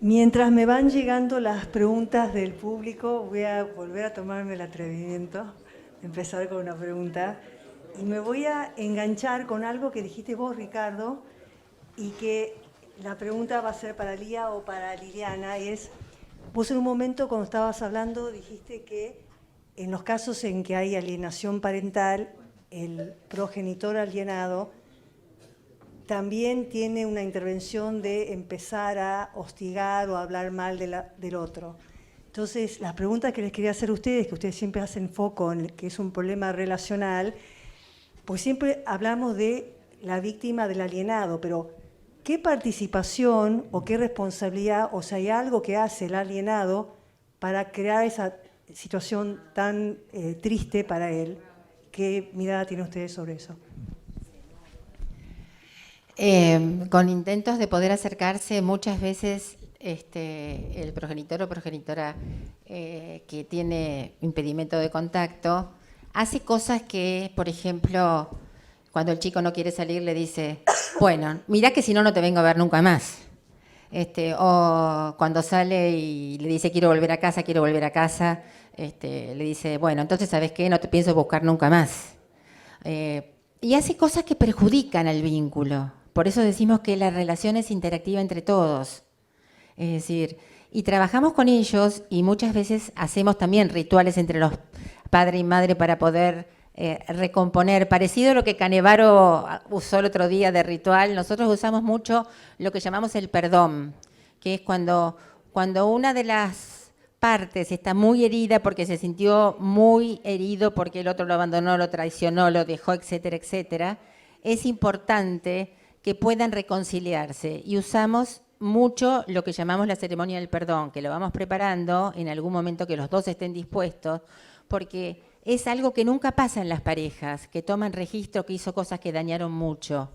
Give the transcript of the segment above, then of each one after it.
Mientras me van llegando las preguntas del público, voy a volver a tomarme el atrevimiento de empezar con una pregunta. Y me voy a enganchar con algo que dijiste vos, Ricardo, y que la pregunta va a ser para Lía o para Liliana, y es, vos en un momento cuando estabas hablando dijiste que en los casos en que hay alienación parental, el progenitor alienado también tiene una intervención de empezar a hostigar o hablar mal del otro. Entonces, las preguntas que les quería hacer a ustedes, que ustedes siempre hacen foco en que es un problema relacional, pues siempre hablamos de la víctima del alienado, pero ¿qué participación o qué responsabilidad, o sea, hay algo que hace el alienado para crear esa situación tan triste para él? ¿Qué mirada tienen ustedes sobre eso? Con intentos de poder acercarse muchas veces el progenitor o progenitora que tiene impedimento de contacto hace cosas que, por ejemplo, cuando el chico no quiere salir le dice, bueno, mirá que si no, no te vengo a ver nunca más. O cuando sale y le dice quiero volver a casa, le dice, bueno, entonces ¿sabes qué? No te pienso buscar nunca más. Y hace cosas que perjudican al vínculo. Por eso decimos que la relación es interactiva entre todos. Es decir, y trabajamos con ellos y muchas veces hacemos también rituales entre los padre y madre para poder recomponer. Parecido a lo que Canevaro usó el otro día de ritual, nosotros usamos mucho lo que llamamos el perdón, que es cuando una de las partes está muy herida porque se sintió muy herido porque el otro lo abandonó, lo traicionó, lo dejó, etcétera, etcétera, es importante que puedan reconciliarse y usamos mucho lo que llamamos la ceremonia del perdón, que lo vamos preparando en algún momento que los dos estén dispuestos, porque es algo que nunca pasa en las parejas, que toman registro que hizo cosas que dañaron mucho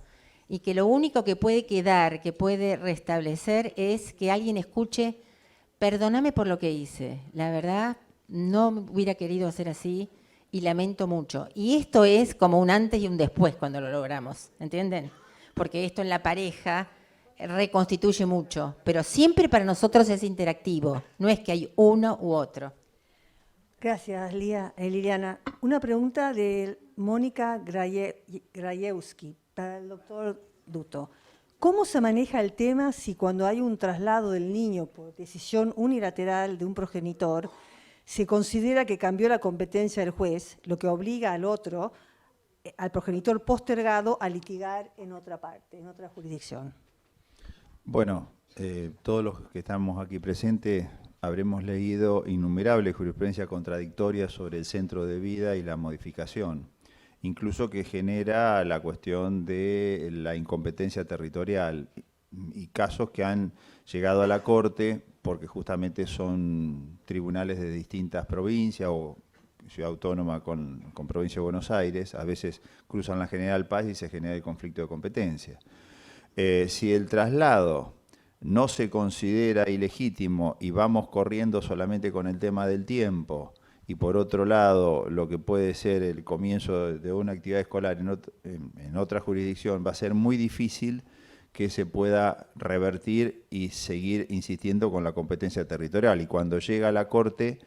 y que lo único que puede quedar, que puede restablecer es que alguien escuche, perdóname por lo que hice, la verdad no hubiera querido hacer así y lamento mucho. Y esto es como un antes y un después cuando lo logramos, ¿entienden? Porque esto en la pareja reconstituye mucho, pero siempre para nosotros es interactivo, no es que hay uno u otro. Gracias, Liliana. Una pregunta de Mónica Grajewski para el doctor Duto. ¿Cómo se maneja el tema si cuando hay un traslado del niño por decisión unilateral de un progenitor, se considera que cambió la competencia del juez, lo que obliga al otro, al progenitor postergado, a litigar en otra parte, en otra jurisdicción? Bueno, todos los que estamos aquí presentes habremos leído innumerables jurisprudencias contradictorias sobre el centro de vida y la modificación, incluso que genera la cuestión de la incompetencia territorial y casos que han llegado a la Corte porque justamente son tribunales de distintas provincias o ciudad autónoma con provincia de Buenos Aires, a veces cruzan la General Paz y se genera el conflicto de competencia. Si el traslado no se considera ilegítimo y vamos corriendo solamente con el tema del tiempo, y por otro lado, lo que puede ser el comienzo de una actividad escolar en otra jurisdicción, va a ser muy difícil que se pueda revertir y seguir insistiendo con la competencia territorial. Y cuando llega a la Corte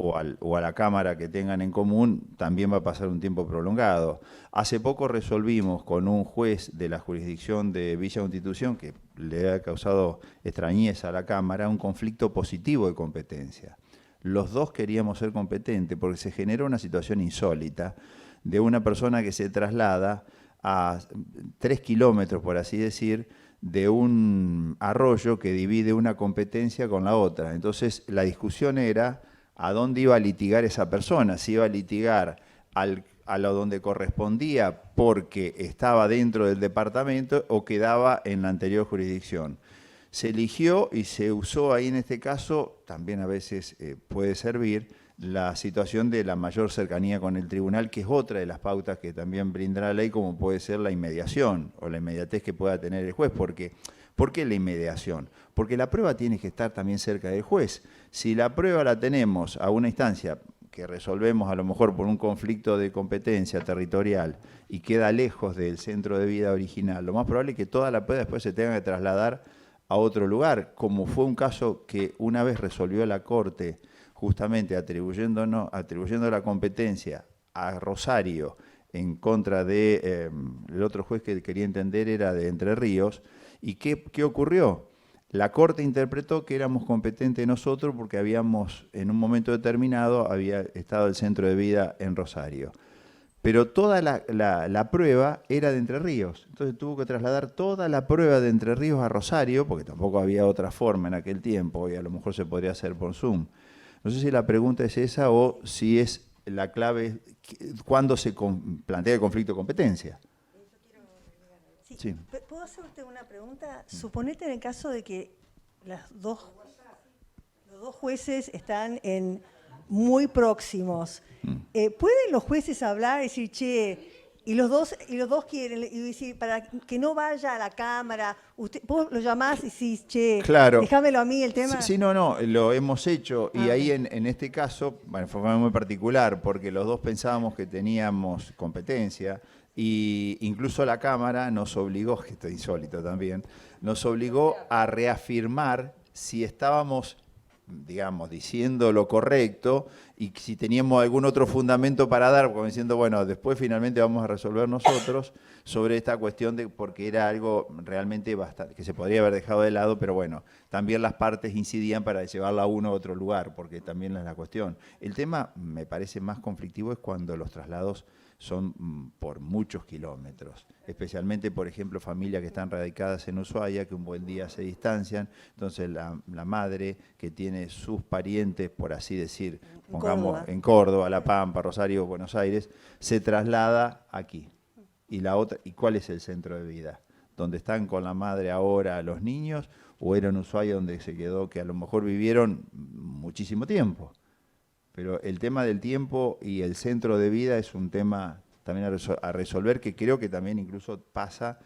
o a la Cámara que tengan en común, también va a pasar un tiempo prolongado. Hace poco resolvimos con un juez de la jurisdicción de Villa Constitución, que le ha causado extrañeza a la Cámara, un conflicto positivo de competencia. Los dos queríamos ser competentes porque se generó una situación insólita de una persona que se traslada a 3 kilómetros, por así decir, de un arroyo que divide una competencia con la otra. Entonces la discusión era a dónde iba a litigar esa persona, si iba a litigar a lo donde correspondía porque estaba dentro del departamento o quedaba en la anterior jurisdicción. Se eligió y se usó ahí en este caso, también a veces puede servir, la situación de la mayor cercanía con el tribunal, que es otra de las pautas que también brinda la ley, como puede ser la inmediación o la inmediatez que pueda tener el juez. ¿Por qué la inmediación? Porque la prueba tiene que estar también cerca del juez. Si la prueba la tenemos a una instancia que resolvemos a lo mejor por un conflicto de competencia territorial y queda lejos del centro de vida original, lo más probable es que toda la prueba después se tenga que trasladar a otro lugar, como fue un caso que una vez resolvió la Corte, justamente atribuyendo la competencia a Rosario en contra de el otro juez que quería entender era de Entre Ríos. ¿Y qué ocurrió? La Corte interpretó que éramos competentes nosotros porque habíamos, en un momento determinado, había estado el centro de vida en Rosario. Pero toda la prueba era de Entre Ríos. Entonces tuvo que trasladar toda la prueba de Entre Ríos a Rosario, porque tampoco había otra forma en aquel tiempo, y a lo mejor se podría hacer por Zoom. No sé si la pregunta es esa o si es la clave, cuando se plantea el conflicto de competencia. Sí. ¿Puedo hacerte una pregunta? Suponete en el caso de que los dos jueces están muy próximos. ¿Pueden los jueces hablar y decir, che, y los dos quieren, y decir, para que no vaya a la cámara, vos lo llamás y decís, che, claro, déjamelo a mí el tema? Sí, no, lo hemos hecho. Y ahí en este caso, bueno, fue muy particular, porque los dos pensábamos que teníamos competencia, y incluso la Cámara nos obligó, que esto es insólito también, nos obligó a reafirmar si estábamos, digamos, diciendo lo correcto y si teníamos algún otro fundamento para dar, como diciendo, bueno, después finalmente vamos a resolver nosotros sobre esta cuestión de, porque era algo realmente bastante, que se podría haber dejado de lado, pero bueno, también las partes incidían para llevarla a uno a otro lugar, porque también es la cuestión. El tema, me parece más conflictivo, es cuando los traslados son por muchos kilómetros, especialmente, por ejemplo, familias que están radicadas en Ushuaia, que un buen día se distancian, entonces la madre que tiene sus parientes, por así decir, pongamos en Córdoba, La Pampa, Rosario, Buenos Aires, se traslada aquí. Y la otra, ¿y cuál es el centro de vida? ¿Donde están con la madre ahora los niños o era en Ushuaia donde se quedó, que a lo mejor vivieron muchísimo tiempo? Pero el tema del tiempo y el centro de vida es un tema también a resolver, que creo que también incluso pasa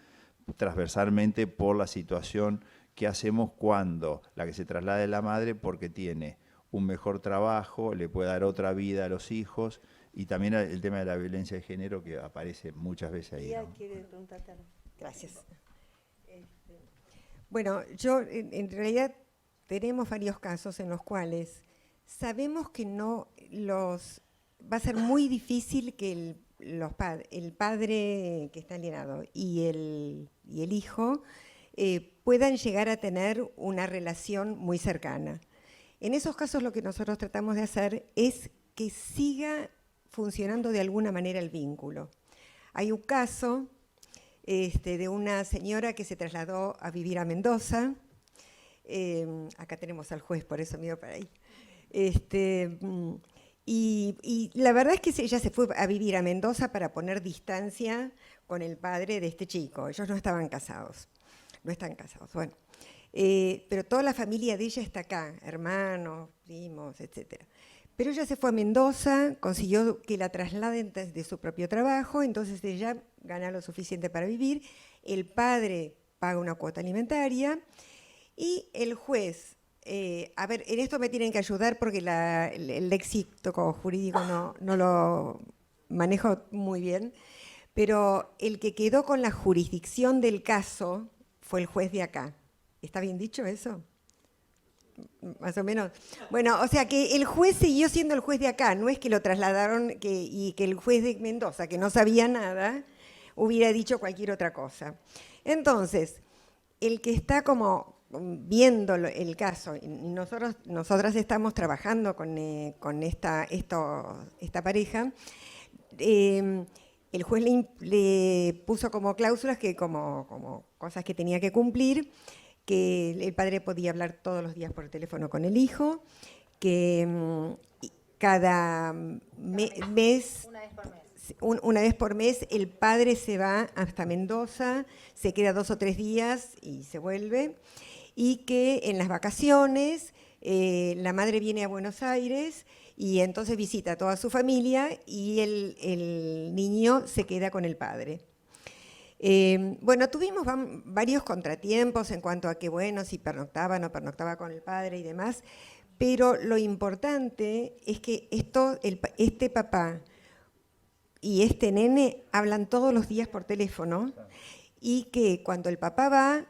transversalmente por la situación que hacemos cuando la que se traslada es la madre porque tiene un mejor trabajo, le puede dar otra vida a los hijos, y también el tema de la violencia de género que aparece muchas veces ahí, ¿no? ¿Quiere preguntarte algo? Gracias. Bueno, yo en realidad tenemos varios casos en los cuales sabemos que va a ser muy difícil que el padre que está alienado y el hijo puedan llegar a tener una relación muy cercana. En esos casos lo que nosotros tratamos de hacer es que siga funcionando de alguna manera el vínculo. Hay un caso de una señora que se trasladó a vivir a Mendoza. Acá tenemos al juez, por eso miro para ahí. Y la verdad es que ella se fue a vivir a Mendoza para poner distancia con el padre de este chico. Ellos no estaban casados, no están casados, bueno. Pero toda la familia de ella está acá, hermanos, primos, etc. Pero ella se fue a Mendoza, consiguió que la trasladen de su propio trabajo, entonces ella gana lo suficiente para vivir, el padre paga una cuota alimentaria y el juez, a ver, en esto me tienen que ayudar porque el léxico jurídico no lo manejo muy bien, pero el que quedó con la jurisdicción del caso fue el juez de acá. ¿Está bien dicho eso? Más o menos. Bueno, o sea que el juez siguió siendo el juez de acá, no es que lo trasladaron y que el juez de Mendoza, que no sabía nada, hubiera dicho cualquier otra cosa. Entonces, el que está como viendo el caso, y nosotras estamos trabajando con esta pareja, el juez le puso como cláusulas, como cosas que tenía que cumplir, que el padre podía hablar todos los días por teléfono con el hijo, que cada mes, una vez por mes, el padre se va hasta Mendoza, se queda 2 o 3 días y se vuelve, y que en las vacaciones la madre viene a Buenos Aires y entonces visita a toda su familia y el niño se queda con el padre. Bueno, tuvimos varios contratiempos en cuanto a que, bueno, si pernoctaba o no pernoctaba con el padre y demás, pero lo importante es que este papá y este nene hablan todos los días por teléfono y que cuando el papá va,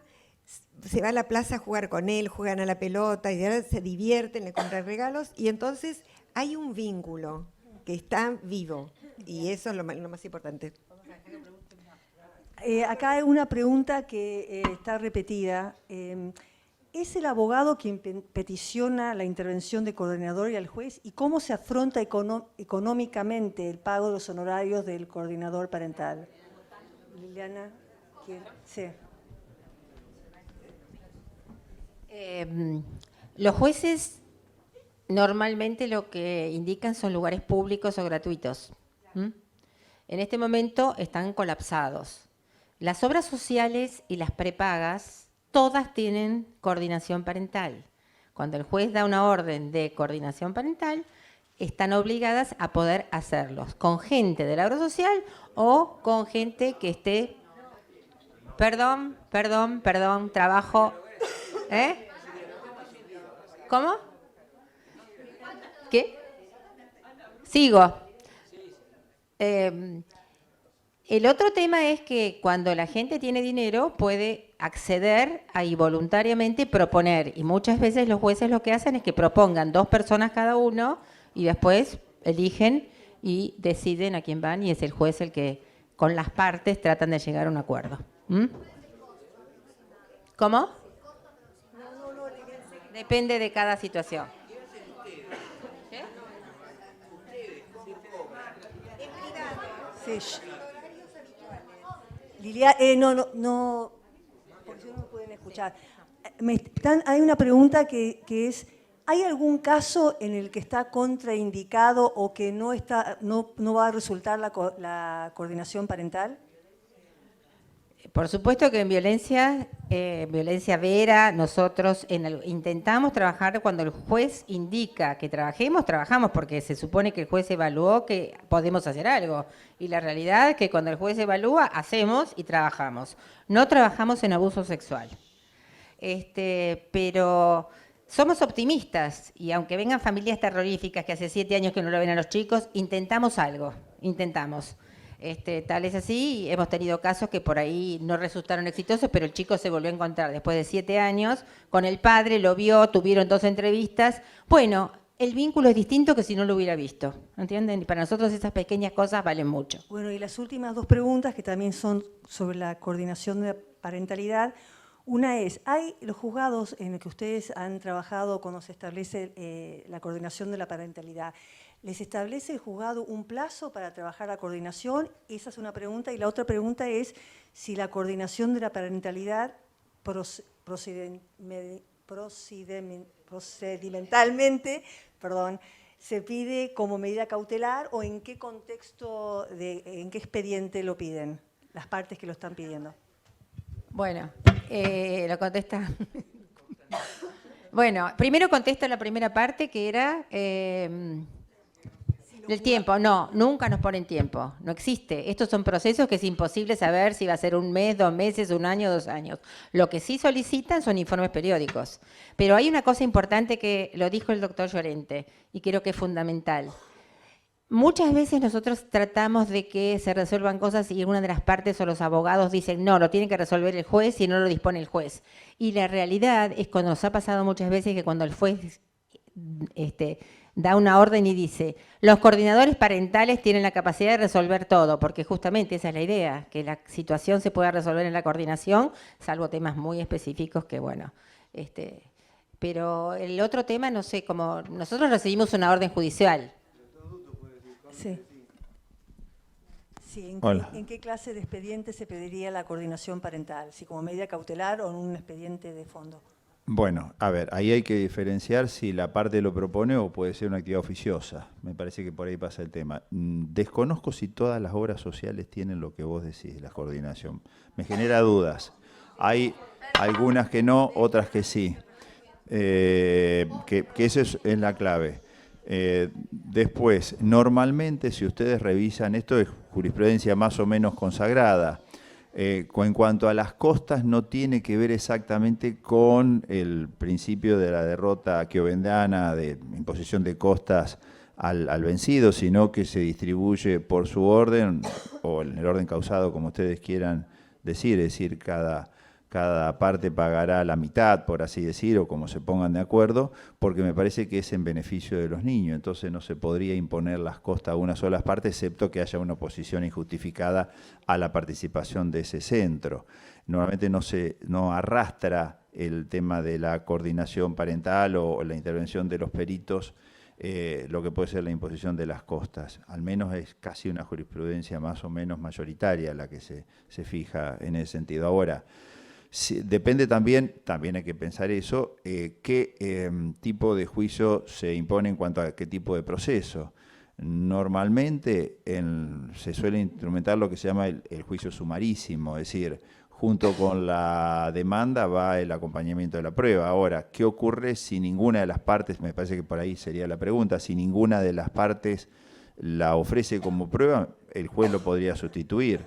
se va a la plaza a jugar con él, juegan a la pelota y ahora se divierten, le compran regalos y entonces hay un vínculo que está vivo y eso es lo más importante. Acá hay una pregunta que está repetida. ¿Es el abogado quien peticiona la intervención del coordinador y al juez? ¿Y cómo se afronta económicamente el pago de los honorarios del coordinador parental? Liliana, ¿quién? Sí. Los jueces normalmente lo que indican son lugares públicos o gratuitos. ¿Mm? En este momento están colapsados. Las obras sociales y las prepagas, todas tienen coordinación parental. Cuando el juez da una orden de coordinación parental, están obligadas a poder hacerlos con gente de la obra social o con gente que esté... Perdón, trabajo... ¿Eh? ¿Cómo? ¿Qué? Sigo. El otro tema es que cuando la gente tiene dinero puede acceder y voluntariamente proponer. Y muchas veces los jueces lo que hacen es que propongan 2 personas cada uno y después eligen y deciden a quién van y es el juez el que con las partes tratan de llegar a un acuerdo. ¿Mm? ¿Cómo? Depende de cada situación. ¿Qué? Sí. Liliana, no, porque si no me pueden escuchar. Hay una pregunta que es, ¿hay algún caso en el que está contraindicado o que no va a resultar la coordinación parental? Por supuesto que en violencia vera, nosotros intentamos trabajar cuando el juez indica que trabajamos porque se supone que el juez evaluó que podemos hacer algo. Y la realidad es que cuando el juez evalúa, hacemos y trabajamos. No trabajamos en abuso sexual. Pero somos optimistas y aunque vengan familias terroríficas que hace 7 años que no lo ven a los chicos, intentamos algo, intentamos. Tal es así, hemos tenido casos que por ahí no resultaron exitosos, pero el chico se volvió a encontrar después de 7 años con el padre, lo vio, tuvieron 2 entrevistas. Bueno, el vínculo es distinto que si no lo hubiera visto, ¿entienden? Y para nosotros esas pequeñas cosas valen mucho. Bueno, y las últimas 2 preguntas que también son sobre la coordinación de la parentalidad. Una es, ¿hay los juzgados en los que ustedes han trabajado cuando se establece la coordinación de la parentalidad? ¿Les establece el juzgado un plazo para trabajar la coordinación? Esa es una pregunta. Y la otra pregunta es si la coordinación de la parentalidad procedimentalmente se pide como medida cautelar o en qué contexto, en qué expediente lo piden, las partes que lo están pidiendo. Bueno, lo contesta. Bueno, primero contesto la primera parte que era... el tiempo, no, nunca nos ponen tiempo, no existe. Estos son procesos que es imposible saber si va a ser 1 mes, 2 meses, 1 año, 2 años. Lo que sí solicitan son informes periódicos. Pero hay una cosa importante que lo dijo el doctor Llorente y creo que es fundamental. Muchas veces nosotros tratamos de que se resuelvan cosas y una de las partes o los abogados dicen no, lo tiene que resolver el juez y no lo dispone el juez. Y la realidad es cuando nos ha pasado muchas veces que cuando el juez da una orden y dice, los coordinadores parentales tienen la capacidad de resolver todo, porque justamente esa es la idea, que la situación se pueda resolver en la coordinación, salvo temas muy específicos que, bueno, pero el otro tema, no sé, como nosotros recibimos una orden judicial. Sí. Sí, ¿en qué clase de expediente se pediría la coordinación parental? ¿Si como medida cautelar o en un expediente de fondo? Bueno, a ver, ahí hay que diferenciar si la parte lo propone o puede ser una actividad oficiosa. Me parece que por ahí pasa el tema. Desconozco si todas las obras sociales tienen lo que vos decís, la coordinación. Me genera dudas. Hay algunas que no, otras que sí. Que esa es la clave. Después, normalmente, si ustedes revisan, esto es jurisprudencia más o menos consagrada. En cuanto a las costas, no tiene que ver exactamente con el principio de la derrota quiovendiana de imposición de costas al vencido, sino que se distribuye por su orden o en el orden causado, como ustedes quieran decir, es decir, cada cada parte pagará la mitad, por así decir, o como se pongan de acuerdo, porque me parece que es en beneficio de los niños. Entonces no se podría imponer las costas a una sola parte, excepto que haya una oposición injustificada a la participación de ese centro. Normalmente no arrastra el tema de la coordinación parental o la intervención de los peritos, lo que puede ser la imposición de las costas. Al menos es casi una jurisprudencia más o menos mayoritaria la que se fija en ese sentido. Ahora, depende también hay que pensar eso, qué tipo de juicio se impone en cuanto a qué tipo de proceso. Normalmente se suele instrumentar lo que se llama el juicio sumarísimo, es decir, junto con la demanda va el acompañamiento de la prueba. Ahora, ¿qué ocurre si ninguna de las partes, me parece que por ahí sería la pregunta, si ninguna de las partes la ofrece como prueba, el juez lo podría sustituir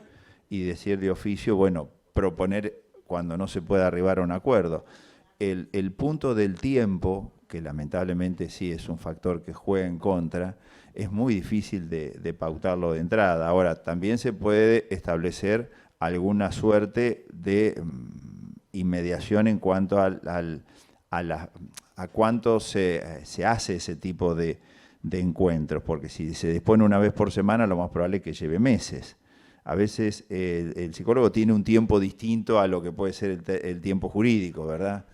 y decir de oficio, bueno, proponer cuando no se pueda arribar a un acuerdo. El punto del tiempo, que lamentablemente sí es un factor que juega en contra, es muy difícil de pautarlo de entrada. Ahora, también se puede establecer alguna suerte de inmediación en cuanto a cuánto se hace ese tipo de encuentros, porque si se dispone una vez por semana, lo más probable es que lleve meses. A veces el psicólogo tiene un tiempo distinto a lo que puede ser el tiempo jurídico, ¿verdad?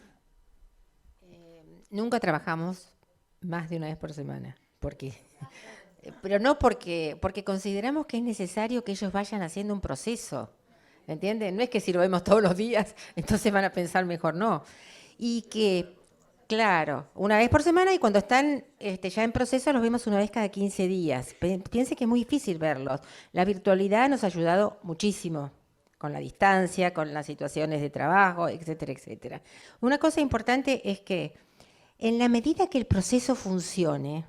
Nunca trabajamos más de una vez por semana, pero no porque consideramos que es necesario que ellos vayan haciendo un proceso, ¿entienden? No es que si lo vemos todos los días, entonces van a pensar mejor, no. Y que, claro, una vez por semana y cuando están ya en proceso los vemos una vez cada 15 días. Piense que es muy difícil verlos. La virtualidad nos ha ayudado muchísimo con la distancia, con las situaciones de trabajo, etcétera, etcétera. Una cosa importante es que en la medida que el proceso funcione,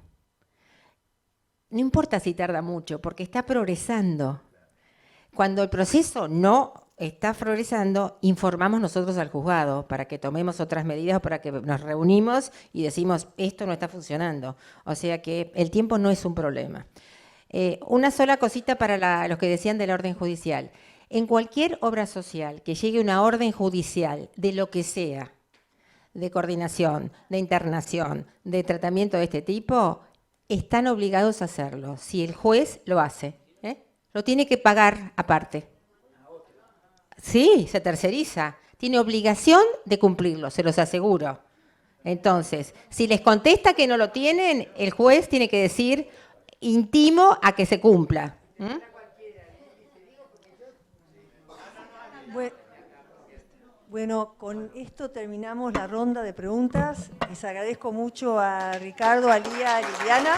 no importa si tarda mucho, porque está progresando. Cuando el proceso no está progresando, informamos nosotros al juzgado para que tomemos otras medidas o para que nos reunimos y decimos, esto no está funcionando. O sea que el tiempo no es un problema. Una sola cosita para los que decían de la orden judicial. En cualquier obra social que llegue una orden judicial, de lo que sea, de coordinación, de internación, de tratamiento de este tipo, están obligados a hacerlo, si el juez lo hace. Lo tiene que pagar aparte. Sí, se terceriza. Tiene obligación de cumplirlo, se los aseguro. Entonces, si les contesta que no lo tienen, el juez tiene que decir, intimo a que se cumpla. Bueno, con esto terminamos la ronda de preguntas. Les agradezco mucho a Ricardo, a Lía, a Liliana.